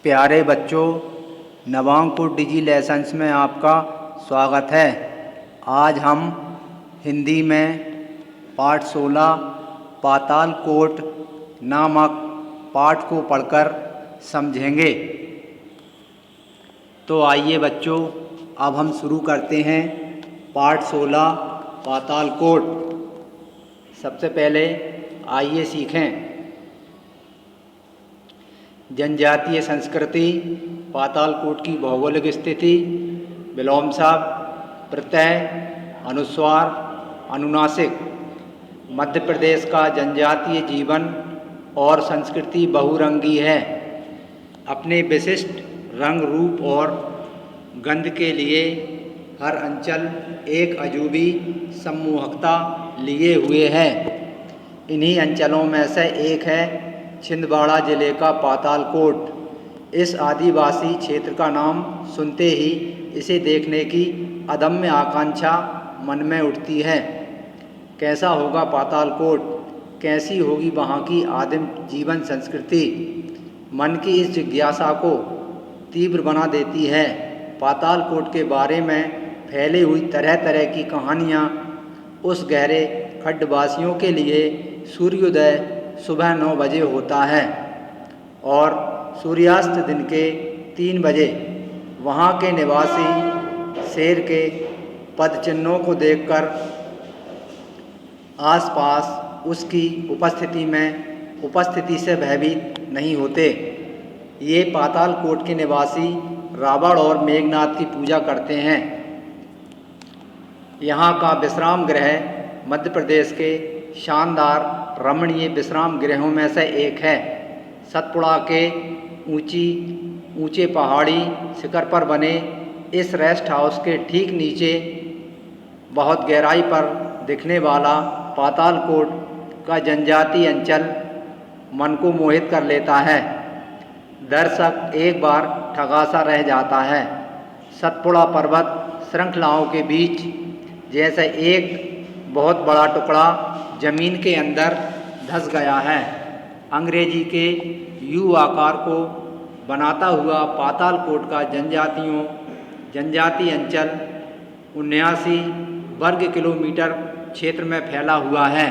प्यारे बच्चों, नवांकुर डिजी लेसन्स में आपका स्वागत है। आज हम हिंदी में पाठ 16 पाताल कोट नामक पाठ को पढ़कर समझेंगे। तो आइए बच्चों, अब हम शुरू करते हैं पाठ 16 पाताल कोट। सबसे पहले आइए सीखें जनजातीय संस्कृति, पातालकोट की भौगोलिक स्थिति, विलोम शब्द, प्रत्यय, अनुस्वार, अनुनासिक। मध्य प्रदेश का जनजातीय जीवन और संस्कृति बहुरंगी है। अपने विशिष्ट रंग, रूप और गंध के लिए हर अंचल एक अजूबी सम्मोहकता लिए हुए है। इन्हीं अंचलों में से एक है छिंदवाड़ा जिले का पातालकोट। इस आदिवासी क्षेत्र का नाम सुनते ही इसे देखने की अदम्य आकांक्षा मन में उठती है। कैसा होगा पातालकोट, कैसी होगी वहाँ की आदिम जीवन संस्कृति, मन की इस जिज्ञासा को तीव्र बना देती है। पातालकोट के बारे में फैली हुई तरह तरह की कहानियाँ उस गहरे खड्डवासियों के लिए सूर्योदय सुबह 9 बजे होता है और सूर्यास्त दिन के 3 बजे। वहाँ के निवासी शेर के पदचिन्हों को देखकर आसपास उसकी उपस्थिति से भयभीत नहीं होते। ये पातालकोट के निवासी रावण और मेघनाथ की पूजा करते हैं। यहाँ का विश्राम गृह मध्य प्रदेश के शानदार रमणीय विश्राम गृहों में से एक है। सतपुड़ा के ऊंचे पहाड़ी शिखर पर बने इस रेस्ट हाउस के ठीक नीचे बहुत गहराई पर दिखने वाला पातालकोट का जनजातीय अंचल मन को मोहित कर लेता है। दर्शक एक बार ठगासा रह जाता है। सतपुड़ा पर्वत श्रृंखलाओं के बीच जैसे एक बहुत बड़ा टुकड़ा जमीन के अंदर धंस गया है। अंग्रेजी के यू आकार को बनाता हुआ पातालकोट का जनजातीय अंचल 79 वर्ग किलोमीटर क्षेत्र में फैला हुआ है।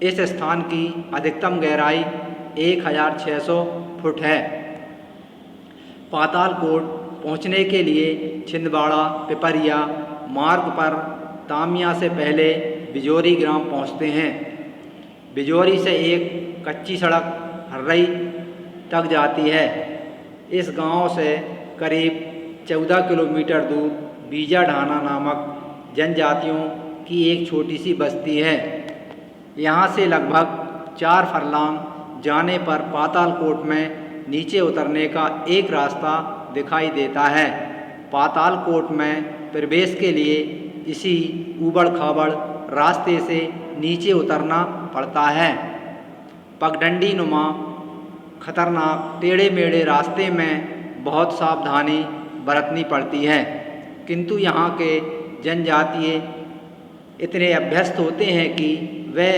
इस स्थान की अधिकतम गहराई 1600 फुट है। पातालकोट पहुंचने के लिए छिंदवाड़ा पिपरिया मार्ग पर तामिया से पहले बिजोरी ग्राम पहुंचते हैं। बिजोरी से एक कच्ची सड़क हर्रई तक जाती है। इस गांव से करीब 14 किलोमीटर दूर बीजा ढाना नामक जनजातियों की एक छोटी सी बस्ती है। यहाँ से लगभग 4 फरलांग जाने पर पातालकोट में नीचे उतरने का एक रास्ता दिखाई देता है। पातालकोट में प्रवेश के लिए इसी ऊबड़ खाबड़ रास्ते से नीचे उतरना पड़ता है। पगडंडी नुमा खतरनाक टेढ़े मेढ़े रास्ते में बहुत सावधानी बरतनी पड़ती है, किंतु यहाँ के जनजातीय इतने अभ्यस्त होते हैं कि वे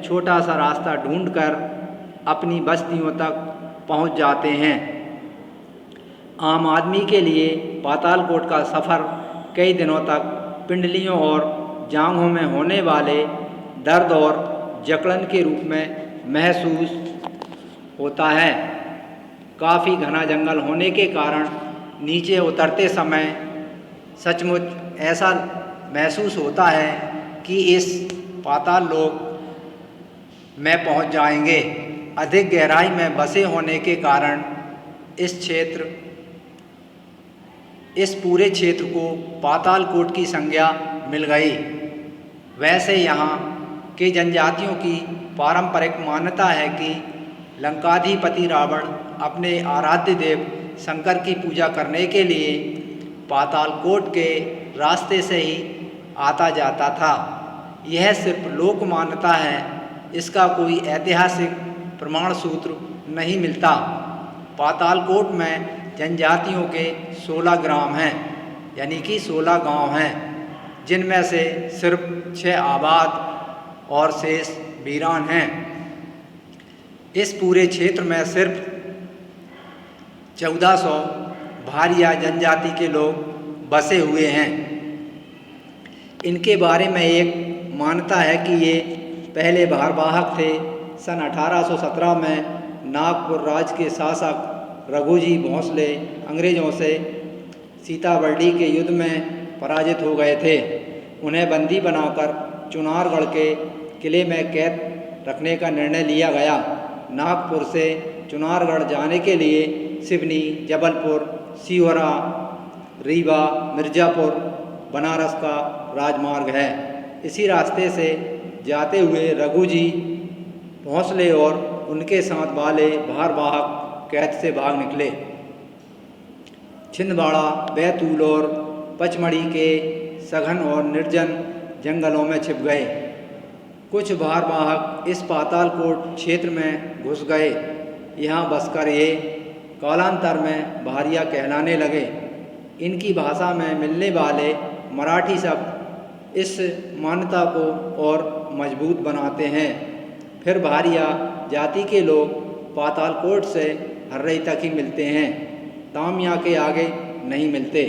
छोटा सा रास्ता ढूंढकर अपनी बस्तियों तक पहुँच जाते हैं। आम आदमी के लिए पातालकोट का सफ़र कई दिनों तक पिंडलियों और जांघों में होने वाले दर्द और जकड़न के रूप में महसूस होता है। काफ़ी घना जंगल होने के कारण नीचे उतरते समय सचमुच ऐसा महसूस होता है कि इस पाताल लोक में पहुंच जाएंगे। अधिक गहराई में बसे होने के कारण इस पूरे क्षेत्र को पातालकोट की संज्ञा मिल गई। वैसे यहाँ के जनजातियों की पारंपरिक मान्यता है कि लंकाधिपति रावण अपने आराध्य देव शंकर की पूजा करने के लिए पातालकोट के रास्ते से ही आता जाता था। यह सिर्फ लोक मान्यता है, इसका कोई ऐतिहासिक प्रमाण सूत्र नहीं मिलता। पातालकोट में जनजातियों के 16 ग्राम हैं, यानी कि 16 गांव हैं, जिनमें से सिर्फ 6 आबाद और शेष वीरान हैं। इस पूरे क्षेत्र में सिर्फ 1400 भारिया जनजाति के लोग बसे हुए हैं। इनके बारे में एक मान्यता है कि ये पहले भारवाहक थे। सन 1817 में नागपुर राज्य के शासक रघुजी भोंसले अंग्रेज़ों से सीताबर्डी के युद्ध में पराजित हो गए थे। उन्हें बंदी बनाकर चुनारगढ़ के किले में कैद रखने का निर्णय लिया गया। नागपुर से चुनारगढ़ जाने के लिए सिवनी, जबलपुर, सीहोरा, रीवा, मिर्ज़ापुर, बनारस का राजमार्ग है। इसी रास्ते से जाते हुए रघुजी भोंसले और उनके साथ वाले भारवाहक कैद से भाग निकले। छिंदवाड़ा, बैतूल और पचमढ़ी के सघन और निर्जन जंगलों में छिप गए। कुछ भारवाहक इस पातालकोट क्षेत्र में घुस गए। यहाँ बसकर ये कालांतर में भारिया कहलाने लगे। इनकी भाषा में मिलने वाले मराठी शब्द इस मान्यता को और मजबूत बनाते हैं। फिर भारिया जाति के लोग पातालकोट से हर्रई तक ही मिलते हैं, तामिया के आगे नहीं मिलते।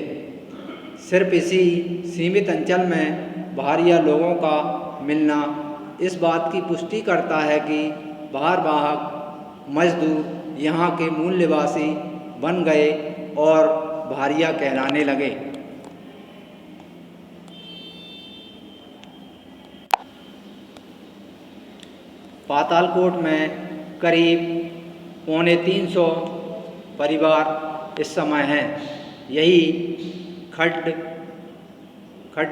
सिर्फ इसी सीमित अंचल में भारिया लोगों का मिलना इस बात की पुष्टि करता है कि भारवाहक मजदूर यहाँ के मूल निवासी बन गए और भारिया कहलाने लगे। पातालकोट में करीब 350 परिवार इस समय हैं। यही खड्ड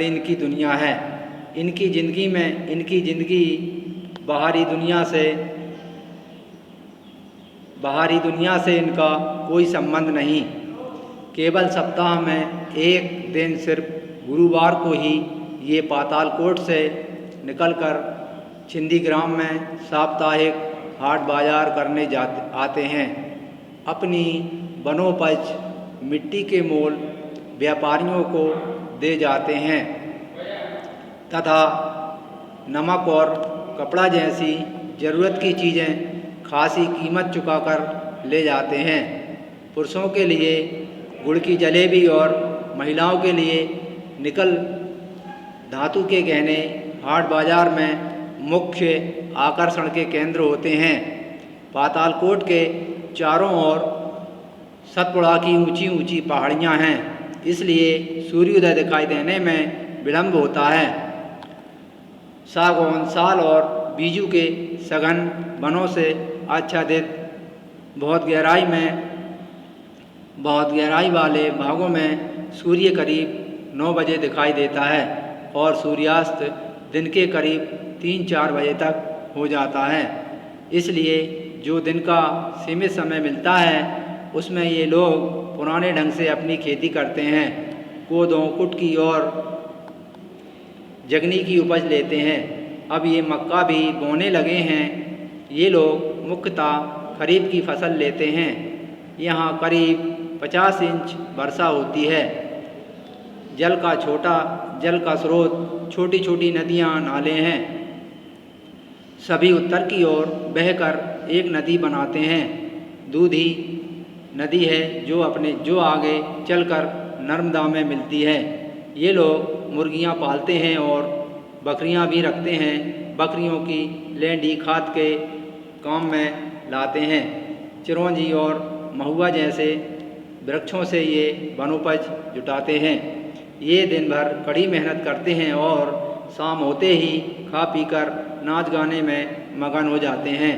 इनकी दुनिया है। इनकी ज़िंदगी बाहरी दुनिया से इनका कोई संबंध नहीं। केवल सप्ताह में एक दिन सिर्फ गुरुवार को ही ये पातालकोट से निकलकर छिंदीग्राम में साप्ताहिक हाट बाजार करने आते हैं। अपनी वनोपज मिट्टी के मोल व्यापारियों को दे जाते हैं तथा नमक और कपड़ा जैसी ज़रूरत की चीज़ें खासी कीमत चुकाकर ले जाते हैं। पुरुषों के लिए गुड़ की जलेबी और महिलाओं के लिए निकल धातु के गहने हाट बाजार में मुख्य आकर्षण के केंद्र होते हैं। पातालकोट के चारों ओर सतपुड़ा की ऊंची ऊंची पहाड़ियां हैं, इसलिए सूर्योदय दिखाई देने में विलंब होता है। सागौन, साल और बीजू के सघन वनों से आच्छादित बहुत गहराई वाले भागों में सूर्य करीब 9 बजे दिखाई देता है और सूर्यास्त दिन के करीब 3-4 बजे तक हो जाता है। इसलिए जो दिन का सीमित समय मिलता है उसमें ये लोग पुराने ढंग से अपनी खेती करते हैं। कोदों, कुटकी और जगनी की उपज लेते हैं। अब ये मक्का भी बोने लगे हैं। ये लोग मुख्यतः खरीफ की फसल लेते हैं। यहाँ करीब 50 इंच वर्षा होती है। जल का स्रोत छोटी छोटी नदियाँ, नाले हैं। सभी उत्तर की ओर बहकर एक नदी बनाते हैं। दूधी नदी है जो आगे चलकर नर्मदा में मिलती है। ये लोग मुर्गियाँ पालते हैं और बकरियाँ भी रखते हैं। बकरियों की लेंडी खाद के काम में लाते हैं। चिरौंजी और महुआ जैसे वृक्षों से ये वनोपज जुटाते हैं। ये दिन भर कड़ी मेहनत करते हैं और शाम होते ही खा पीकर नाच गाने में मगन हो जाते हैं।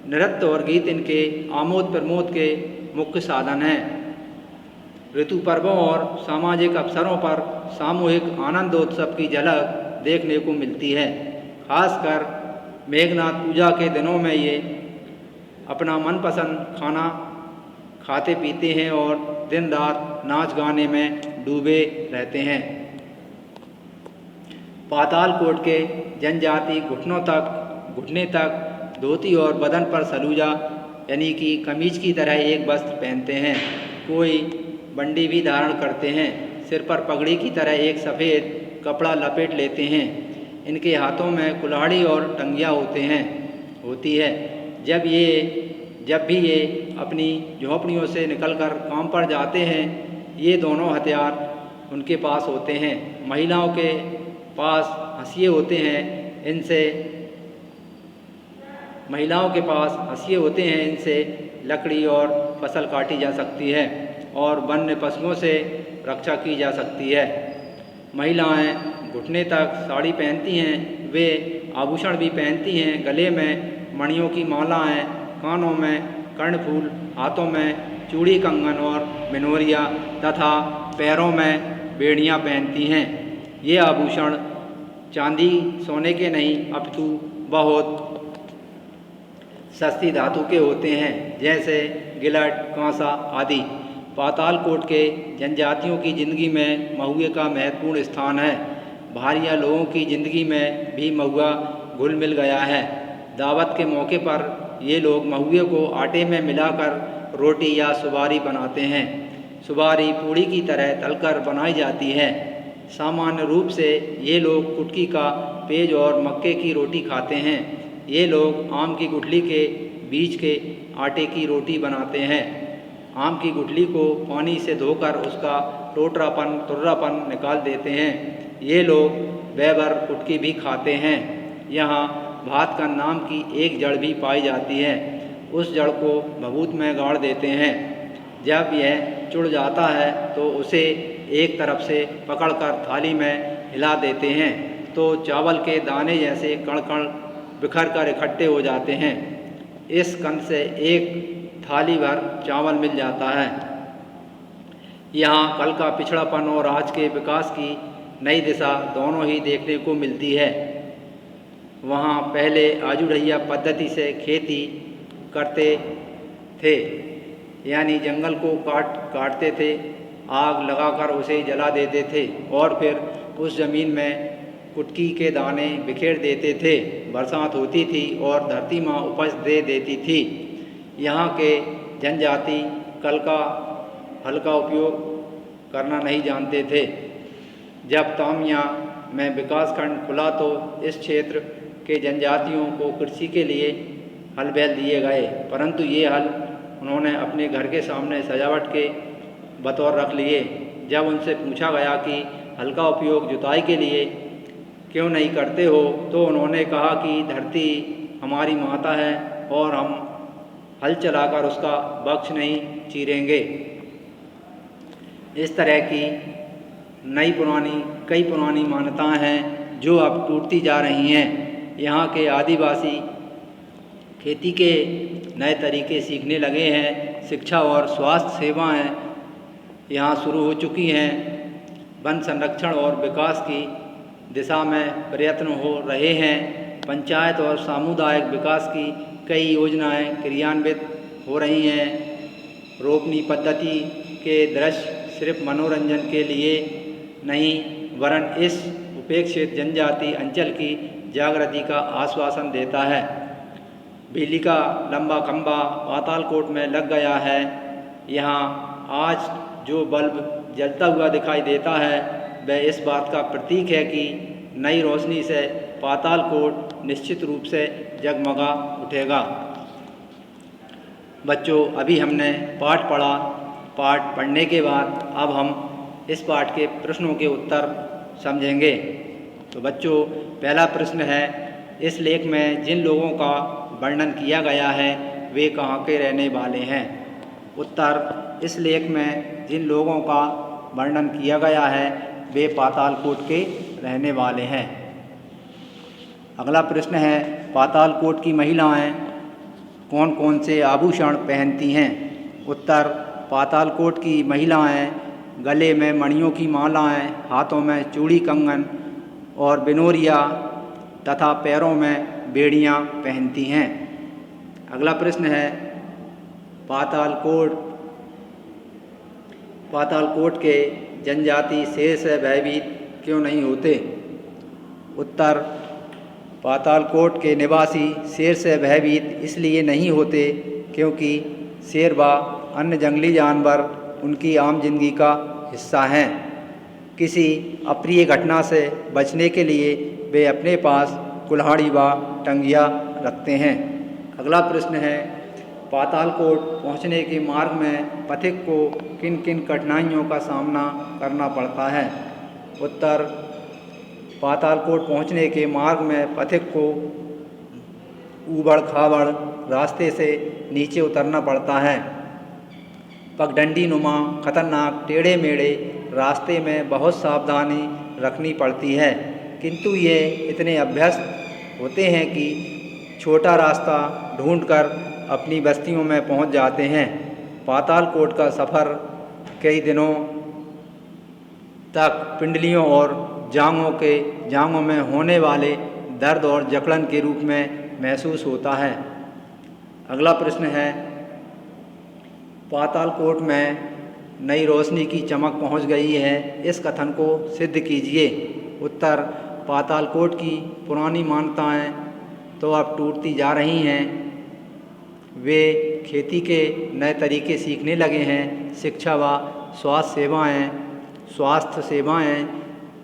नृत्य और गीत इनके आमोद प्रमोद के मुख्य साधन हैं। ऋतु पर्वों और सामाजिक अवसरों पर सामूहिक आनंदोत्सव की झलक देखने को मिलती है। खासकर मेघनाथ पूजा के दिनों में ये अपना मनपसंद खाना खाते पीते हैं और दिन रात नाच गाने में डूबे रहते हैं। पातालकोट के जनजाति घुटने तक धोती और बदन पर सलूजा यानी कि कमीज की तरह एक वस्त्र पहनते हैं। कोई बंडी भी धारण करते हैं। सिर पर पगड़ी की तरह एक सफ़ेद कपड़ा लपेट लेते हैं। इनके हाथों में कुल्हाड़ी और टंगिया होती है। जब भी ये अपनी झोंपड़ियों से निकलकर काम पर जाते हैं, ये दोनों हथियार उनके पास होते हैं। महिलाओं के पास हंसिए होते हैं, इनसे लकड़ी और फसल काटी जा सकती है और वन्य पशुओं से रक्षा की जा सकती है। महिलाएं घुटने तक साड़ी पहनती हैं, वे आभूषण भी पहनती हैं। गले में मणियों की मालाएं, कानों में कर्णफूल, हाथों में चूड़ी कंगन और बिनोरिया तथा पैरों में बेड़ियां पहनती हैं। ये आभूषण चांदी सोने के नहीं अपितु बहुत सस्ती धातु के होते हैं, जैसे गिलट, कांसा आदि। पातालकोट के जनजातियों की ज़िंदगी में महुए का महत्वपूर्ण स्थान है। भारिया लोगों की ज़िंदगी में भी महुआ घुल मिल गया है। दावत के मौके पर ये लोग महुए को आटे में मिलाकर रोटी या सुबारी बनाते हैं। सुबारी पूड़ी की तरह तलकर बनाई जाती है। सामान्य रूप से ये लोग कुटकी का पेज और मक्के की रोटी खाते हैं। ये लोग आम की गुठली के बीज के आटे की रोटी बनाते हैं। आम की गुठली को पानी से धोकर उसका टोटरापन, तुर्रापन निकाल देते हैं। ये लोग बैबर कुटकी भी खाते हैं। यहाँ भात का नाम की एक जड़ भी पाई जाती है। उस जड़ को भभूत में गाड़ देते हैं। जब यह चुड़ जाता है तो उसे एक तरफ से पकड़कर थाली में हिला देते हैं तो चावल के दाने जैसे कण कण बिखर कर इकट्ठे हो जाते हैं। इस कंद से एक थाली भर चावल मिल जाता है। यहाँ कल का पिछड़ापन और आज के विकास की नई दिशा दोनों ही देखने को मिलती है। वहाँ पहले आजुड़ैया पद्धति से खेती करते थे, यानी जंगल को काटते थे, आग लगाकर उसे जला देते थे और फिर उस ज़मीन में कुटकी के दाने बिखेर देते थे। बरसात होती थी और धरती माँ उपज दे देती थी। यहाँ के जनजाति कल का हल का उपयोग करना नहीं जानते थे। जब तामिया में विकासखंड खुला तो इस क्षेत्र के जनजातियों को कृषि के लिए हल बैल दिए गए, परंतु ये हल उन्होंने अपने घर के सामने सजावट के बतौर रख लिए। जब उनसे पूछा गया कि हल का उपयोग जुताई के लिए क्यों नहीं करते हो, तो उन्होंने कहा कि धरती हमारी माता है और हम हल चलाकर उसका वक्ष नहीं चीरेंगे। इस तरह की कई पुरानी मान्यताएं हैं जो अब टूटती जा रही हैं। यहाँ के आदिवासी खेती के नए तरीके सीखने लगे हैं। शिक्षा और स्वास्थ्य सेवाएं यहाँ शुरू हो चुकी हैं। वन संरक्षण और विकास की दिशा में प्रयत्न हो रहे हैं। पंचायत और सामुदायिक विकास की कई योजनाएं क्रियान्वित हो रही हैं। रोपनी पद्धति के दृश्य सिर्फ मनोरंजन के लिए नहीं वरन इस उपेक्षित जनजाति अंचल की जागृति का आश्वासन देता है। बिजली का लंबा खंभा पातालकोट में लग गया है। यहाँ आज जो बल्ब जलता हुआ दिखाई देता है वह इस बात का प्रतीक है कि नई रोशनी से पातालकोट निश्चित रूप से जगमगा उठेगा। बच्चों, अभी हमने पाठ पढ़ा। पाठ पढ़ने के बाद अब हम इस पाठ के प्रश्नों के उत्तर समझेंगे। तो बच्चों, पहला प्रश्न है, इस लेख में जिन लोगों का वर्णन किया गया है वे कहाँ के रहने वाले हैं? उत्तर, इस लेख में जिन लोगों का वर्णन किया गया है वे पातालकोट के रहने वाले हैं। अगला प्रश्न है, पातालकोट की महिलाएं कौन कौन से आभूषण पहनती हैं? उत्तर, पातालकोट की महिलाएं गले में मणियों की मालाएं, हाथों में चूड़ी कंगन और बिनोरिया तथा पैरों में बेड़ियां पहनती हैं। अगला प्रश्न है, पातालकोट के जनजाति शेर से भयभीत क्यों नहीं होते? उत्तर, पातालकोट के निवासी शेर से भयभीत इसलिए नहीं होते क्योंकि शेर व अन्य जंगली जानवर उनकी आम जिंदगी का हिस्सा हैं। किसी अप्रिय घटना से बचने के लिए वे अपने पास कुल्हाड़ी व टंगिया रखते हैं। अगला प्रश्न है, पातालकोट पहुंचने के मार्ग में पथिक को किन किन कठिनाइयों का सामना करना पड़ता है? उत्तर, पातालकोट पहुंचने के मार्ग में पथिक को ऊबड़ खाबड़ रास्ते से नीचे उतरना पड़ता है। पगडंडी नुमा खतरनाक टेढ़े मेढ़े रास्ते में बहुत सावधानी रखनी पड़ती है, किंतु ये इतने अभ्यस्त होते हैं कि छोटा रास्ता ढूंढकर अपनी बस्तियों में पहुंच जाते हैं। पातालकोट का सफ़र कई दिनों तक पिंडलियों और जांघों में होने वाले दर्द और जकड़न के रूप में महसूस होता है। अगला प्रश्न है, पातालकोट में नई रोशनी की चमक पहुंच गई है, इस कथन को सिद्ध कीजिए। उत्तर, पातालकोट की पुरानी मान्यताएं तो अब टूटती जा रही हैं। वे खेती के नए तरीके सीखने लगे हैं। शिक्षा व स्वास्थ्य सेवाएं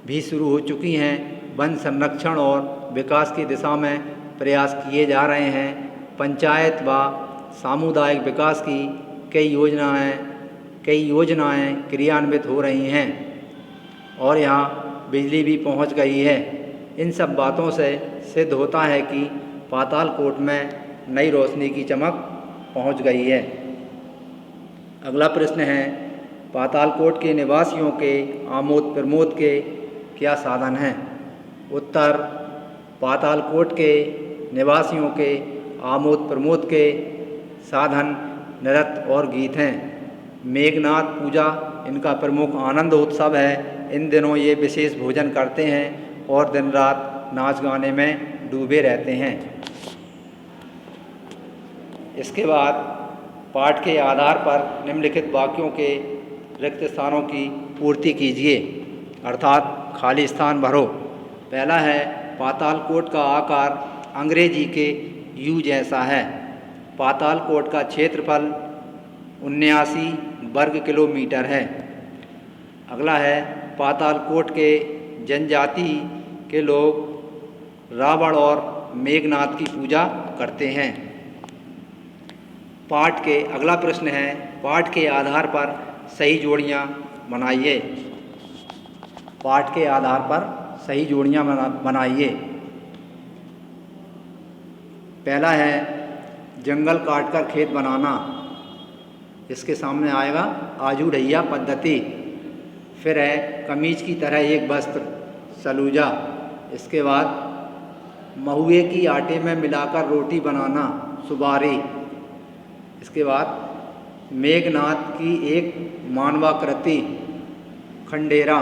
भी शुरू हो चुकी हैं। वन संरक्षण और विकास की दिशा में प्रयास किए जा रहे हैं। पंचायत व सामुदायिक विकास की कई योजनाएं क्रियान्वित हो रही हैं और यहाँ बिजली भी पहुँच गई है। इन सब बातों से सिद्ध होता है कि पातालकोट में नई रोशनी की चमक पहुँच गई है। अगला प्रश्न है, पातालकोट के निवासियों के आमोद प्रमोद के क्या साधन हैं? उत्तर, पातालकोट के निवासियों के आमोद प्रमोद के साधन नृत्य और गीत हैं। मेघनाथ पूजा इनका प्रमुख आनंद उत्सव है। इन दिनों ये विशेष भोजन करते हैं और दिन रात नाच गाने में डूबे रहते हैं। इसके बाद पाठ के आधार पर निम्नलिखित वाक्यों के रिक्त स्थानों की पूर्ति कीजिए, अर्थात खाली स्थान भरो। पहला है, पातालकोट का आकार अंग्रेजी के यू जैसा है। पातालकोट का क्षेत्रफल 79 वर्ग किलोमीटर है। अगला है, पातालकोट के जनजाति के लोग रावण और मेघनाथ की पूजा करते हैं। अगला प्रश्न है, पाठ के आधार पर सही जोड़ियाँ बनाइए। पाठ के आधार पर सही जोड़ियाँ बनाइए। पहला है, जंगल काटकर खेत बनाना। इसके सामने आएगा आजूढ़ैया पद्धति। फिर है, कमीज की तरह एक वस्त्र सलूजा। इसके बाद महुए की आटे में मिलाकर रोटी बनाना सुबारी। इसके बाद मेघनाथ की एक मानवाकृति खंडेरा।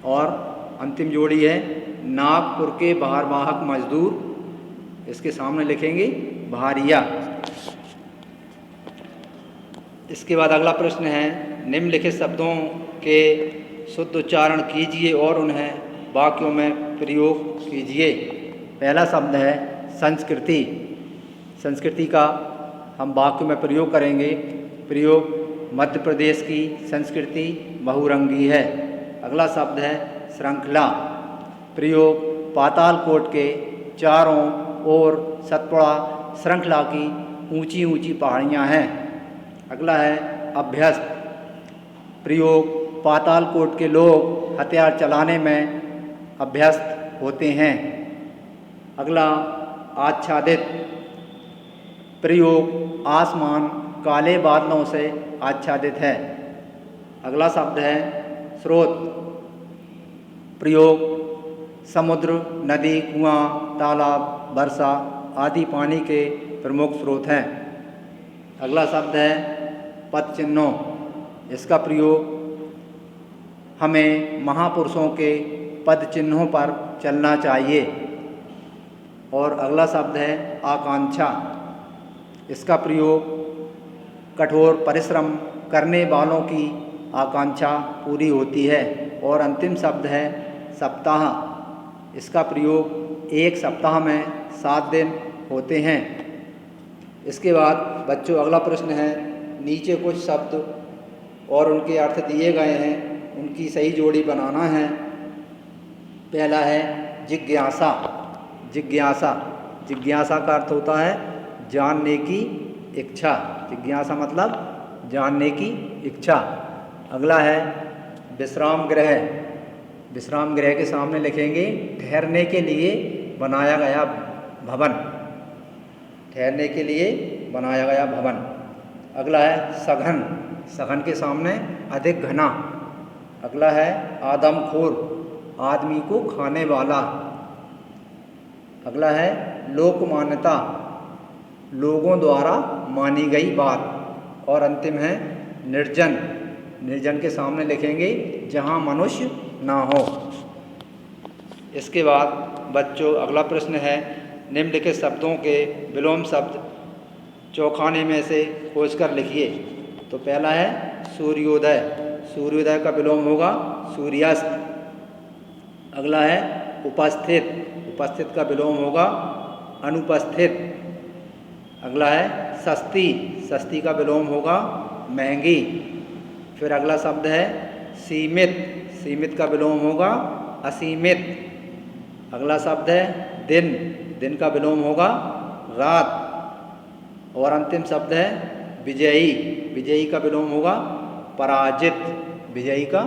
और अंतिम जोड़ी है, नागपुर के भारवाहक मजदूर। इसके सामने लिखेंगे भारिया। इसके बाद अगला प्रश्न है, निम्नलिखित शब्दों के शुद्ध उच्चारण कीजिए और उन्हें वाक्यों में प्रयोग कीजिए। पहला शब्द है संस्कृति। संस्कृति का हम वाक्य में प्रयोग करेंगे। प्रयोग, मध्य प्रदेश की संस्कृति बहुरंगी है। अगला शब्द है श्रृंखला। प्रयोग, पातालकोट के चारों ओर सतपुड़ा श्रृंखला की ऊंची ऊंची पहाड़ियाँ हैं। अगला है अभ्यस्त। प्रयोग, पातालकोट के लोग हथियार चलाने में अभ्यस्त होते हैं। अगला आच्छादित। प्रयोग, आसमान काले बादलों से आच्छादित है। अगला शब्द है स्रोत। प्रयोग, समुद्र, नदी, कुआं, तालाब, वर्षा आदि पानी के प्रमुख स्रोत हैं। अगला शब्द है पद चिन्हों। इसका प्रयोग, हमें महापुरुषों के पद चिन्हों पर चलना चाहिए। और अगला शब्द है आकांक्षा। इसका प्रयोग, कठोर परिश्रम करने वालों की आकांक्षा पूरी होती है। और अंतिम शब्द है सप्ताह। इसका प्रयोग, एक सप्ताह में 7 दिन होते हैं। इसके बाद बच्चों अगला प्रश्न है, नीचे कुछ शब्द और उनके अर्थ दिए गए हैं, उनकी सही जोड़ी बनाना है। पहला है जिज्ञासा। जिज्ञासा का अर्थ होता है जानने की इच्छा। जिज्ञासा मतलब जानने की इच्छा। अगला है विश्राम गृह। विश्राम गृह के सामने लिखेंगे ठहरने के लिए बनाया गया भवन। ठहरने के लिए बनाया गया भवन। अगला है सघन। सघन के सामने अधिक घना। अगला है आदमखोर, आदमी को खाने वाला। अगला है लोकमान्यता, लोगों द्वारा मानी गई बात। और अंतिम है निर्जन। निर्जन के सामने लिखेंगे जहाँ मनुष्य ना हो। इसके बाद बच्चों अगला प्रश्न है निम्नलिखित शब्दों के विलोम शब्द चौखाने में से खोजकर लिखिए। तो पहला है सूर्योदय। सूर्योदय का विलोम होगा सूर्यास्त। अगला है उपस्थित। उपस्थित का विलोम होगा अनुपस्थित। अगला है सस्ती। सस्ती का विलोम होगा महंगी। फिर अगला शब्द है सीमित। सीमित का विलोम होगा असीमित। अगला शब्द है दिन। दिन का विलोम होगा रात। और अंतिम शब्द है विजयी। विजयी का विलोम होगा पराजित। विजयी का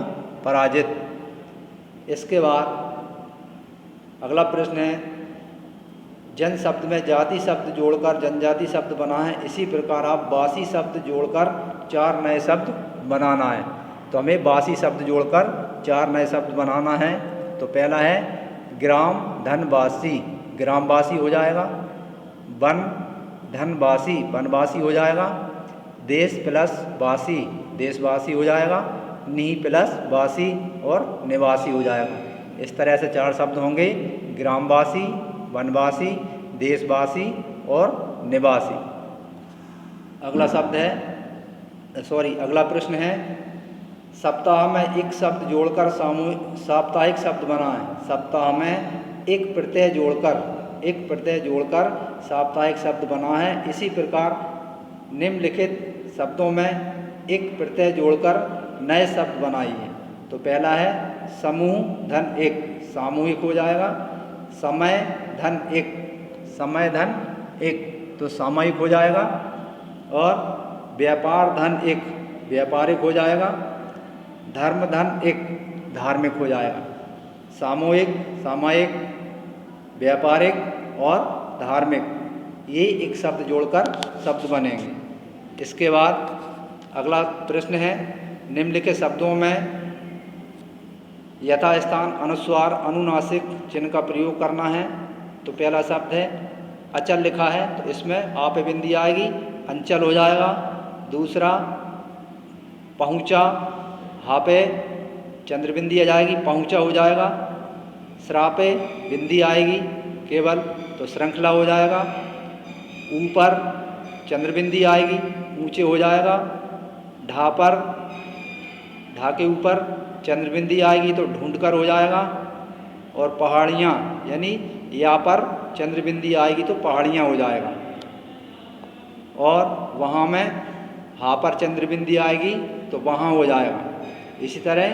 पराजित। इसके बाद अगला प्रश्न है जन शब्द में जाति शब्द जोड़कर जनजाति शब्द बना है। इसी प्रकार आप बासी शब्द जोड़कर 4 नए शब्द बनाना है। तो हमें बासी शब्द जोड़कर 4 नए शब्द बनाना है। तो पहला है ग्राम धनवासी। ग्रामवासी हो जाएगा। वन धनवासी, वनवासी हो जाएगा। देश प्लस वासी, देशवासी हो जाएगा। नी प्लस वासी और निवासी हो जाएगा। इस तरह से 4 शब्द होंगे ग्रामवासी, वनवासी, देशवासी और निवासी। अगला शब्द है अगला प्रश्न है सप्ताह में एक शब्द जोड़कर साप्ताहिक शब्द बना है। सप्ताह में एक प्रत्यय जोड़कर साप्ताहिक शब्द बना है। इसी प्रकार निम्नलिखित शब्दों में एक प्रत्यय जोड़कर नए शब्द बनाइए। तो पहला है समूह धन एक, सामूहिक हो जाएगा। समय धन एक, समय धन एक तो सामयिक हो जाएगा। और व्यापार धन एक, व्यापारिक हो जाएगा। धर्म धन एक, धार्मिक हो जाएगा। सामूहिक, सामयिक, व्यापारिक और धार्मिक, ये एक शब्द जोड़कर शब्द बनेंगे। इसके बाद अगला प्रश्न है निम्नलिखित शब्दों में यथास्थान अनुस्वार अनुनासिक चिन्ह का प्रयोग करना है। तो पहला शब्द है अचल लिखा है तो इसमें आ पे बिंदी आएगी, अंचल हो जाएगा। दूसरा पहुँचा, हा पे चंद्रबिंदी आ जाएगी, पहुँचा हो जाएगा। श्रा पे बिंदी आएगी केवल तो श्रृंखला हो जाएगा। ऊपर चंद्रबिंदी आएगी, ऊंचे हो जाएगा। ढा पर, ढा के ऊपर चंद्रबिंदी आएगी तो ढूंढकर हो जाएगा। और पहाड़ियाँ यानी या पर चंद्रबिंदी आएगी तो पहाड़ियाँ हो जाएगा। और वहाँ में हा पर चंद्रबिंदी आएगी तो वहाँ हो जाएगा। इसी तरह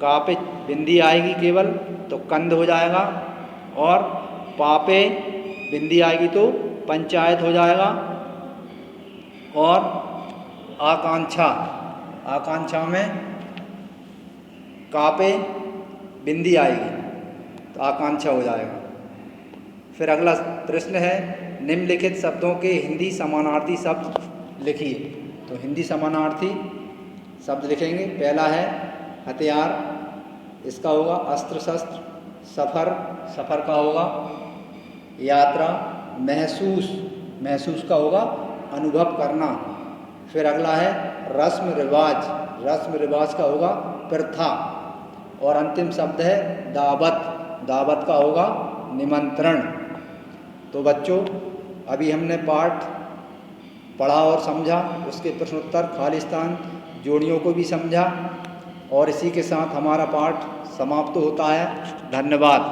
का पे बिंदी आएगी केवल तो कंद हो जाएगा। और पा पे बिंदी आएगी तो पंचायत हो जाएगा। और आकांक्षा, आकांक्षा में का पे बिंदी आएगी तो आकांक्षा हो जाएगा। फिर अगला प्रश्न है निम्नलिखित शब्दों के हिंदी समानार्थी शब्द लिखिए। तो हिंदी समानार्थी शब्द लिखेंगे। पहला है हथियार, इसका होगा अस्त्र शस्त्र। सफ़र, सफ़र का होगा यात्रा। महसूस, महसूस का होगा अनुभव करना। फिर अगला है रस्म रिवाज, रस्म रिवाज का होगा प्रथा। और अंतिम शब्द है दावत, दावत का होगा निमंत्रण। तो बच्चों अभी हमने पाठ पढ़ा और समझा, उसके प्रश्नोत्तर खालिस्तान जोड़ियों को भी समझा। और इसी के साथ हमारा पाठ समाप्त होता है। धन्यवाद।